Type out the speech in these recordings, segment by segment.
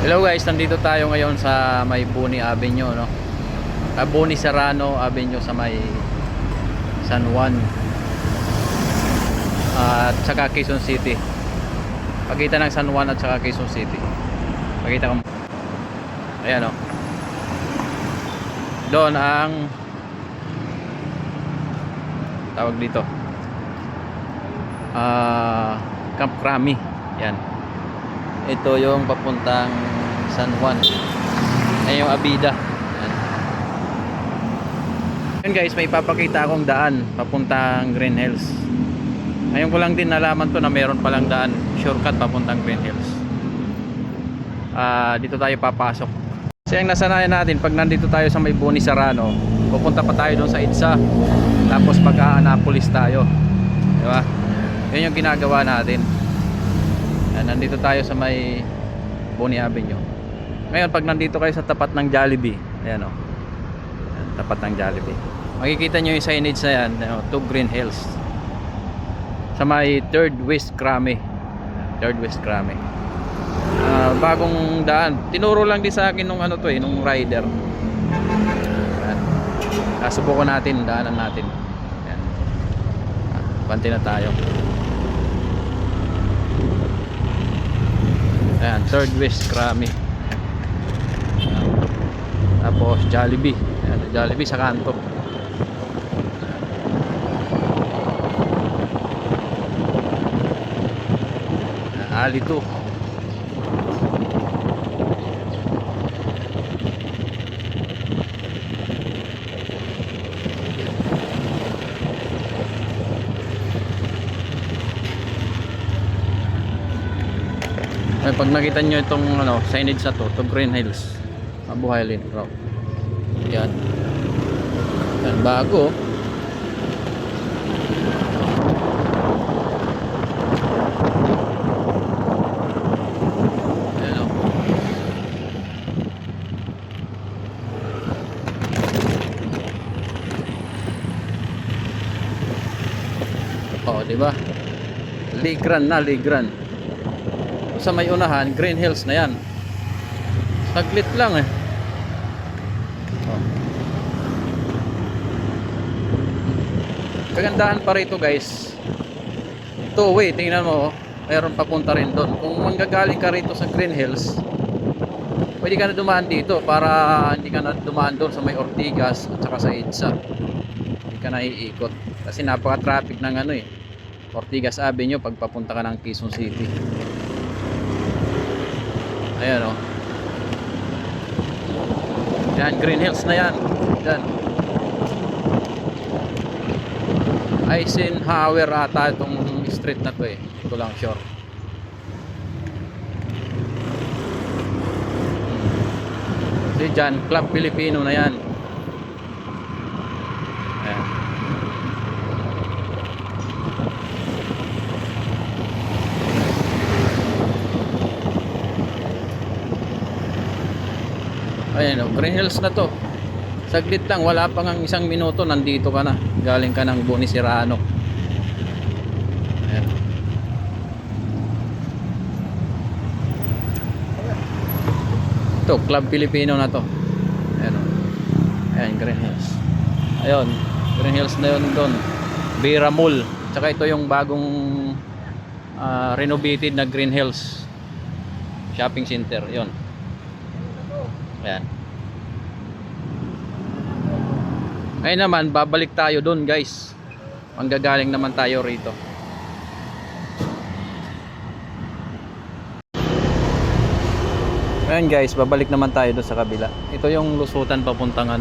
Hello guys, nandito tayo ngayon sa may Boni Avenue, no? Boni Serrano Avenue sa may San Juan at saka Quezon City. Pagkita ng San Juan at saka Quezon City. Pagkita ko. Ayan, no? Doon ang tawag dito. Camp Crami. Yan. Ito yung papuntang San Juan. Ay yung Abida. Yan guys, may ipapakita akong daan papuntang Green Hills. Ngayon ko lang din nalaman to na meron palang daan shortcut papuntang Green Hills. Dito tayo papasok. Kasi ang nasanayan natin pag nandito tayo sa may Boni Serrano, pupunta pa tayo doon sa EDSA. Tapos pag-Annapolis tayo. Diba? Yan yung ginagawa natin. Nandito tayo sa may Boni Avenue. Ngayon pag nandito kayo sa tapat ng Jollibee, ayan o, tapat ng Jollibee, makikita nyo yung signage na yan, to Green Hills, sa may 3rd West Crami. 3rd West Crami. Bagong daan, tinuro lang din sa akin nung ano to nung rider. Subukan natin, daanan natin. Ayan. Panti na tayo. Ayan, 3rd West Crami. Tapos Jollibee. Ayan, Jollibee sa kanto. Ali 2. Pag nakita nyo itong signage na to Green Hills, Mabuhay Lane Road. Yan. Yan, bago. Yan, diba? Ligran na, Ligran. Sa may unahan, Green Hills na yan. Saglit lang eh. Kagandahan pa rito guys, two-way, tingnan mo, mayroon papunta rin doon. Kung manggagaling ka rito sa Green Hills, pwede ka na dumaan dito para hindi ka na dumaan doon sa may Ortigas at saka sa EDSA. Hindi ka na iikot kasi napaka-traffic ng Ortigas Avenue pag papunta ka ng Quezon City. Ayan o. Yan, Green Hills na yan. Yan. Eisenhower ata itong street na to eh. Ito lang sure. Kasi dyan, Club Filipino na yan. Ayan. Ayan o, Green Hills na to. Saglit lang, wala pang ang 1 minuto, nandito ka na. Galing ka ng Boni Serrano. Ayan. Ito, Club Filipino na to. Ayan o. Ayan, Green Hills. Ayun, Green Hills na yun doon. Vera Mall. Tsaka ito yung bagong renovated na Green Hills Shopping Center. Yun. Ayan. Ngayon naman babalik tayo doon guys. Manggagaling naman tayo rito. Ngayon guys, babalik naman tayo doon sa kabila. Ito yung lusutan papuntang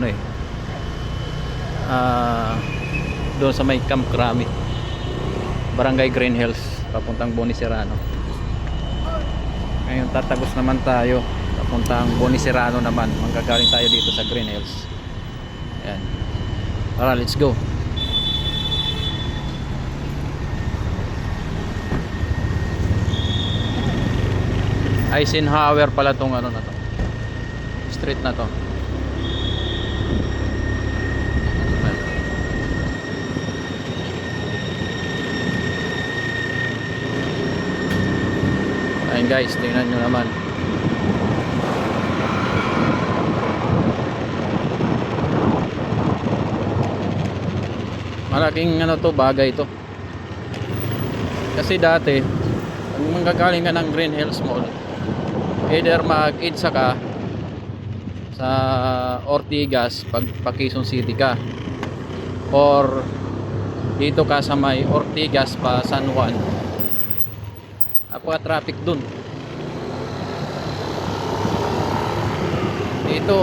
doon sa may Camp Crami, Barangay Green Hills, papuntang Boni Serrano. Ngayon tatagos naman tayo papuntang Boni Serrano naman. Manggagaling tayo dito sa Green Hills. Ayan. Tara, let's go. Eisenhower pala tong na to. Street na to. Ayan guys, tingnan nyo naman. Malaking ano to, bagay to. Kasi dati, pag manggagaling ka ng Green Hills Mall, either mag-EDSA ka sa Ortigas pag Quezon City ka, or dito ka sa may Ortigas pa San Juan. Apaka traffic dun. Dito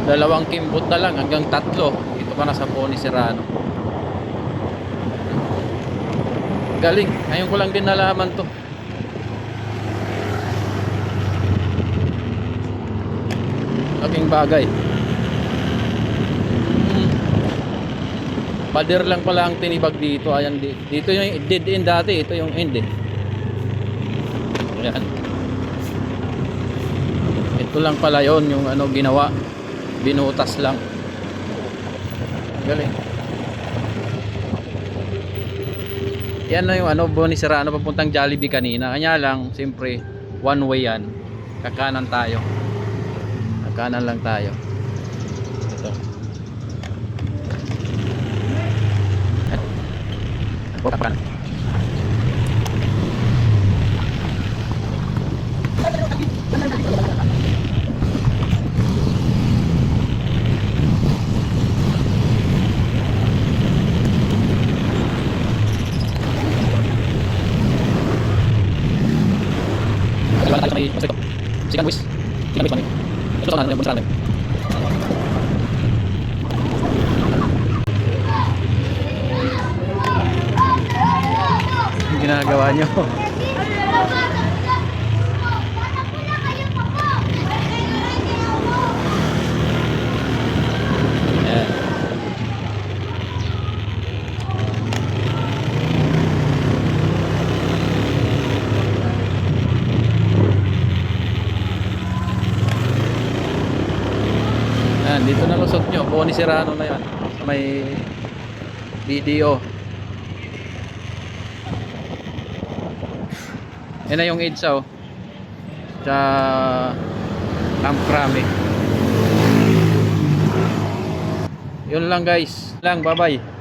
dalawang kimbot na lang hanggang 3 dito ka na sa Pony Serrano. Galing, ngayon ko lang din nalaman to. Laking bagay. Pader lang pala ang tinibag dito. Ayan, dito yung dead end dati. Ito yung end eh. Ayan. Ito lang pala yon yung ano ginawa. Binutas lang. Galing. Yan na yung ano, Boni Serrano papuntang Jollibee kanina. Kanya lang, siyempre, one way yan. Kakanan tayo. Kakanan lang tayo. Ito. Kapan. Sikan wis. Sikan wis man. Ito sa natin, bunsa natin. Ang ginagawa nyo. Ayan. Ayan, dito na lusot nyo. Pony Serrano na yan. Sa may video. Yan na yung EDSA oh. Sa Camp Crame. Yun lang guys. Bye bye.